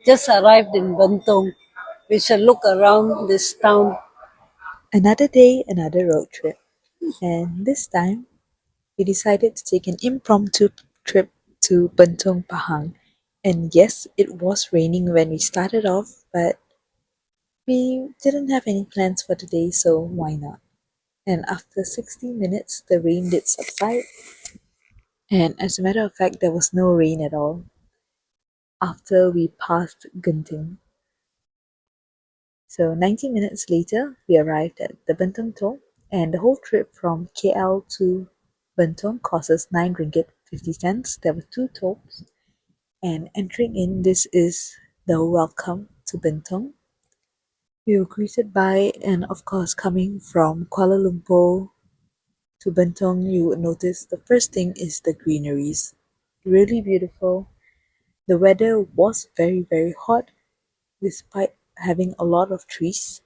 Just arrived in Bentong. We shall look around this town. Another day, another road trip. And this time, we decided to take an impromptu trip to Bentong Pahang. And yes, it was raining when we started off, but we didn't have any plans for the day, so why not? And after 60 minutes, the rain did subside. And as a matter of fact, there was no rain at all after we passed Genting. So 90 minutes later, we arrived at the Bentong toll, and the whole trip from KL to Bentong cost us 9 ringgit 50 cents. There were two tolls, and entering in, this is the welcome to Bentong. We were greeted by, and of course, coming from Kuala Lumpur to Bentong, you would notice the first thing is the greeneries. Really beautiful. The weather was very, very hot despite having a lot of trees,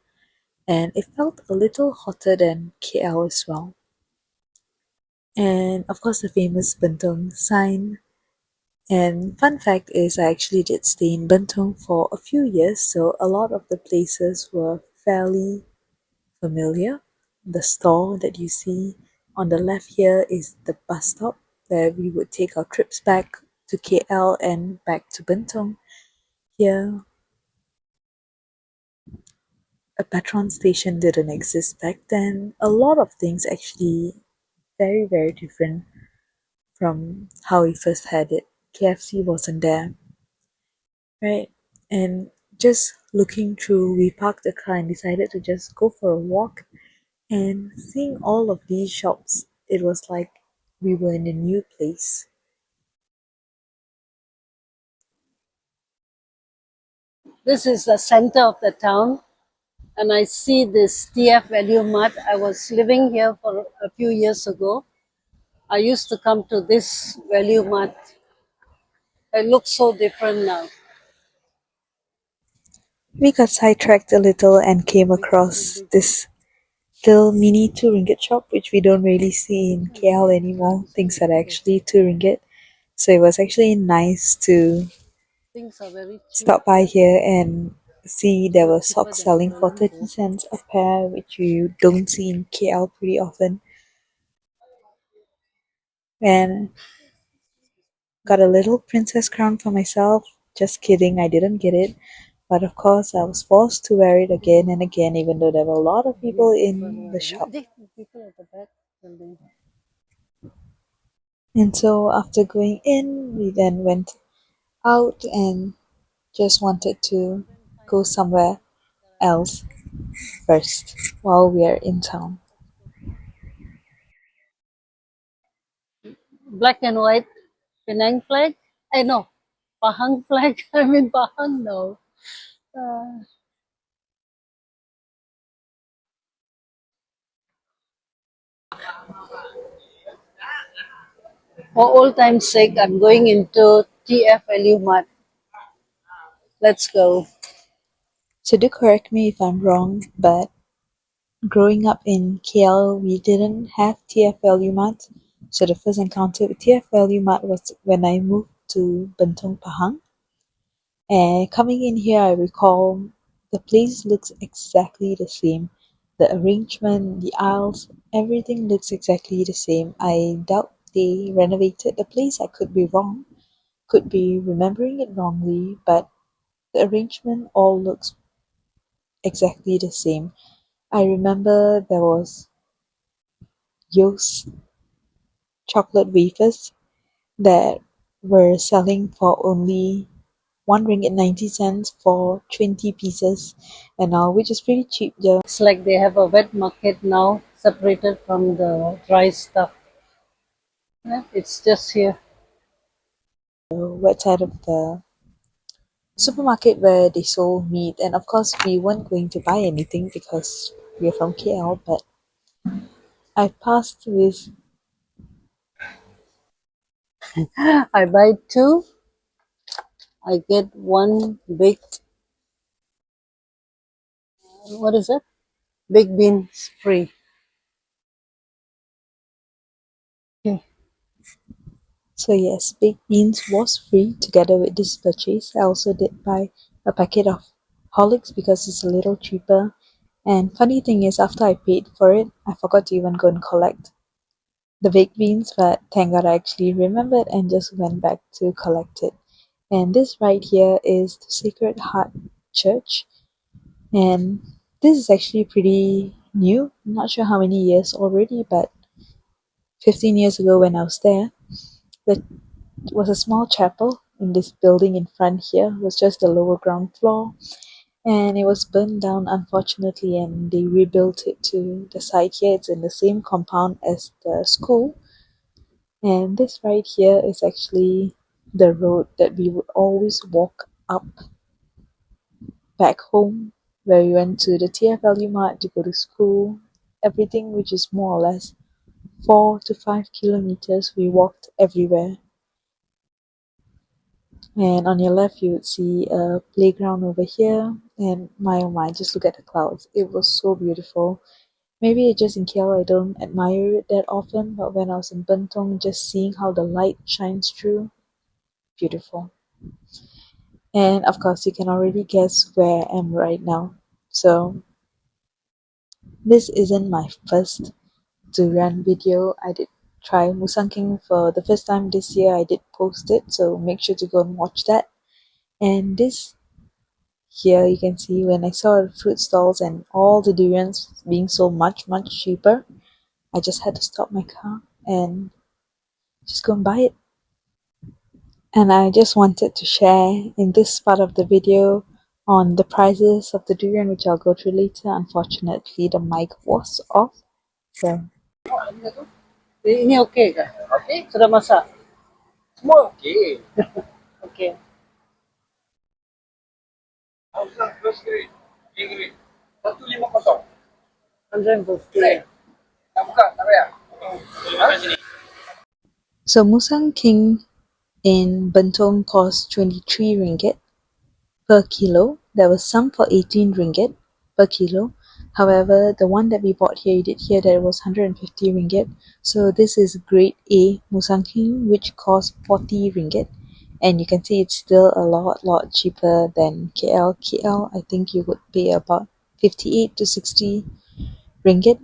and it felt a little hotter than KL as well. And of course, the famous Bentong sign. And fun fact is, I actually did stay in Bentong for a few years, so a lot of the places were fairly familiar. The store that you see on the left here is the bus stop where we would take our trips back to KL and back to Bentong. Here, a Petron station didn't exist back then. A lot of things actually very, very different from how we first had it. KFC wasn't there, right? And just looking through, we parked the car and decided to just go for a walk. And seeing all of these shops, it was like we were in a new place. This is the center of the town, and I see this TF Value Mart. I was living here for a few years ago. I used to come to this Value Mart. It looks so different now. We got sidetracked a little and came across this little mini 2 ringgit shop, which we don't really see in KL anymore. Things that are actually 2 ringgit. So it was actually nice to Things are very cheap, stop by here and see there were cheaper socks than selling Kuala for 30 Lumpur. cents a pair, which you don't see in KL pretty often. And got a little princess crown for myself. Just kidding, I didn't get it. But of course, I was forced to wear it again and again, even though there were a lot of people in the shop. People at the back building. And so, after going in, we then went out and just wanted to go somewhere else first while we are in town. Black and white Penang flag. I know. Pahang flag. I mean Pahang no. Uh, for old time's sake, I'm going into TFLU Mart. Let's go. So, do correct me if I'm wrong, but growing up in KL, we didn't have TFLU Mart. So, the first encounter with TFLU Mart was when I moved to Bentong Pahang. And coming in here, I recall the place looks exactly the same. The arrangement, the aisles, everything looks exactly the same. I doubt they renovated the place. I could be wrong, could be remembering it wrongly, but the arrangement all looks exactly the same. I remember there was Yost chocolate wafers that were selling for only 1 ringgit 90 cents for 20 pieces, and now which is pretty cheap. The It's like they have a wet market now, separated from the dry stuff. Yeah, it's just here. wet side of the supermarket where they sold meat, and of course we weren't going to buy anything because we're from KL. But I passed this. I buy two. I get one big. What is it? Big beans free. Okay. So yes, baked beans was free together with this purchase. I also did buy a packet of Horlicks because it's a little cheaper. And funny thing is, after I paid for it, I forgot to even go and collect the baked beans, but thank God I actually remembered and just went back to collect it. And this right here is the Sacred Heart Church, and this is actually pretty new. I'm not sure how many years already, but 15 years ago when I was there, there was a small chapel in this building in front here. It was just the lower ground floor, and it was burned down unfortunately, and they rebuilt it to the side here. It's in the same compound as the school, and this right here is actually the road that we would always walk up back home, where we went to the TFLU Mart to go to school. Everything which is more or less 4 to 5 kilometers, we walked everywhere. And on your left, you would see a playground over here. And my oh my, just look at the clouds. It was so beautiful. Maybe it's just in KL I don't admire it that often, but when I was in Bentong, just seeing how the light shines through, beautiful. And of course, you can already guess where I am right now. So, this isn't my first Durian video. I did try Musang King for the first time this year. I did post it, so make sure to go and watch that. And this here you can see when I saw the fruit stalls and all the durians being so much cheaper, I just had to stop my car and just go and buy it. And I just wanted to share in this part of the video on the prices of the durian, which I'll go through later. Unfortunately, the mic was off. So Ini okay ka? Okay. Sudah masak? Semua okay. Okay. First grade. Grade. 150. 150. Nak buka? Tak payah. so Musang King in Bentong cost 23 ringgit per kilo. There was some for 18 ringgit per kilo. However, the one that we bought here, you did hear that it was 150 ringgit. So this is grade A Musang King, which cost 40 ringgit. And you can see it's still a lot cheaper than KL. KL, I think you would pay about 58 to 60 ringgit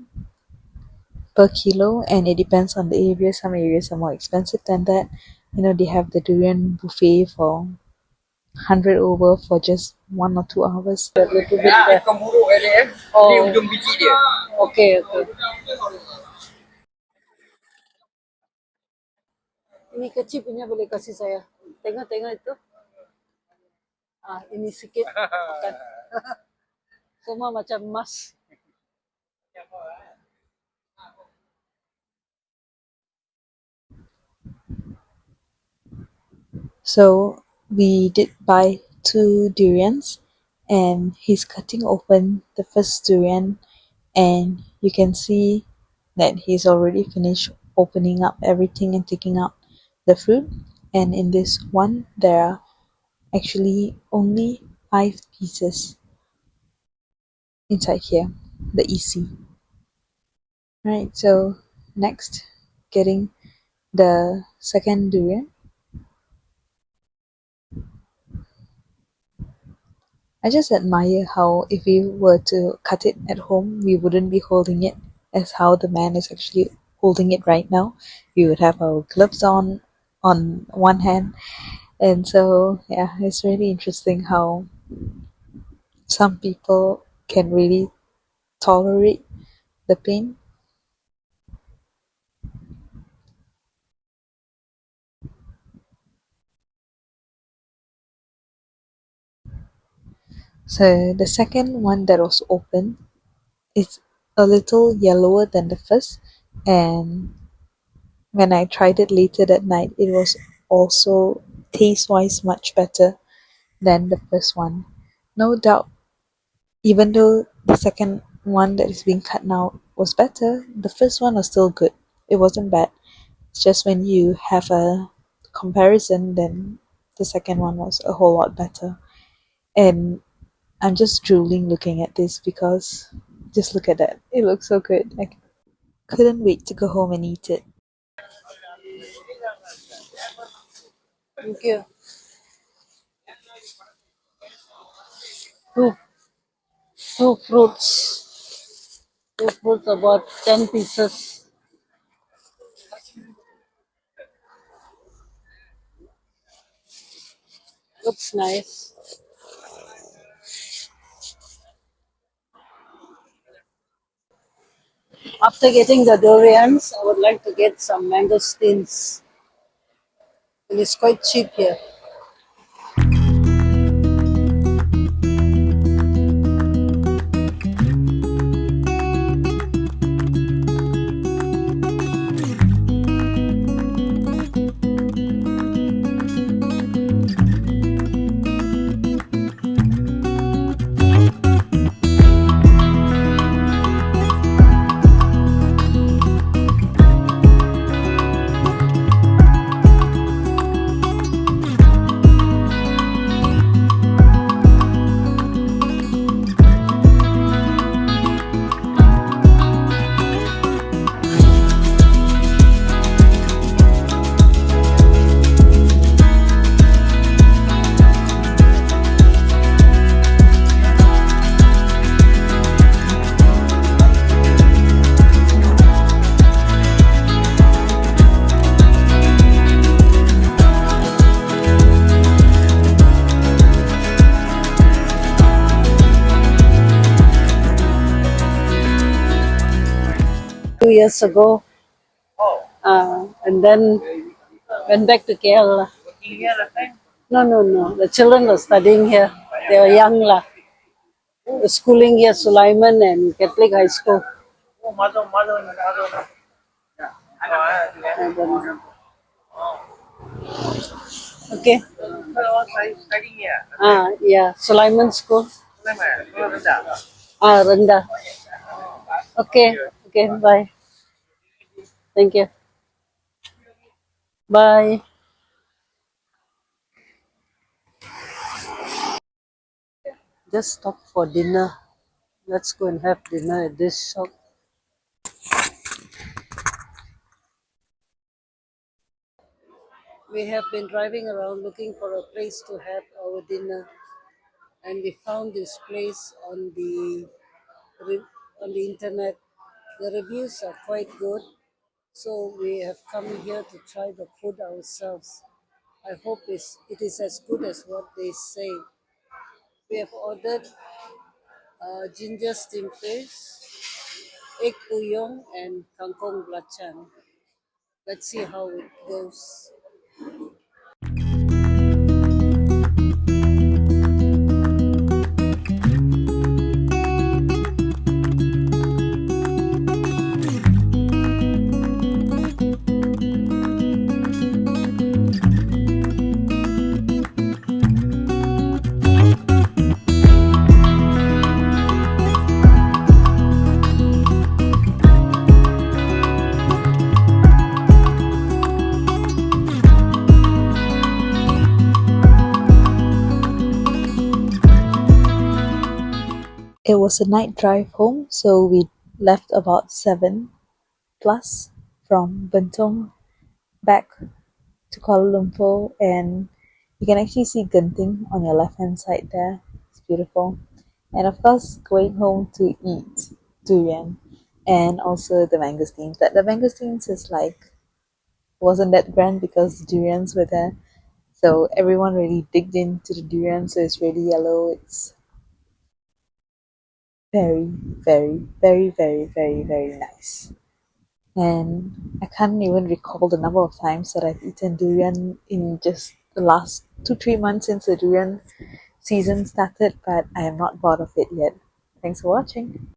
per kilo, and it depends on the area. Some areas are more expensive than that. You know, they have the durian buffet for 100 over for just 1 or 2 hours. A little bit there. Oh. Ni ujung biji dia. Okay, okay. Ini kecil punya boleh kasih saya. Tengok itu. Ah, ini sikit. Makan. Semua macam emas. So we did buy 2 durians, and he's cutting open the first durian, and you can see that he's already finished opening up everything and taking out the fruit. And in this one, there are actually only 5 pieces inside here, the EC. Right, so next, getting the second durian. I just admire how if we were to cut it at home, we wouldn't be holding it as how the man is actually holding it right now. We would have our gloves on one hand, and so yeah, it's really interesting how some people can really tolerate the pain. So the second one that was open is a little yellower than the first, and when I tried it later that night, it was also taste wise much better than the first one. No doubt, even though the second one that is being cut now was better, the first one was still good. It wasn't bad. It's just when you have a comparison, then the second one was a whole lot better. And I'm just drooling looking at this because just look at that. It looks so good. I couldn't wait to go home and eat it. Thank you. Two, two fruits. Two fruits about 10 pieces. Looks nice. After getting the durians, I would like to get some mangosteens. It is quite cheap here. 2 years ago, and then went back to KL. No, no, no. The children were studying here. They were young. Lah. The schooling here, Sulaiman and Catholic High School. And then, okay. Yeah, Sulaiman School. Renda. Okay, okay, bye. Thank you. Bye. Just stop for dinner. Let's go and have dinner at this shop. We have been driving around looking for a place to have our dinner, and we found this place on the internet. The reviews are quite good, so we have come here to try the food ourselves. I hope it is as good as what they say. We have ordered ginger steamed fish, egg bouillon, and kangkong belacan. Let's see how it goes. It was a night drive home, so we left about 7 plus from Bentong back to Kuala Lumpur, and you can actually see Genting on your left hand side there. It's beautiful. And of course, going home to eat durian and also the mangosteens. But the mangosteens is like wasn't that grand because the durians were there. So everyone really digged into the durian, so it's really yellow. It's very, very, very, very, very, very nice. And I can't even recall the number of times that I've eaten durian in just the last 2-3 months since the durian season started, but I am not bored of it yet. Thanks for watching.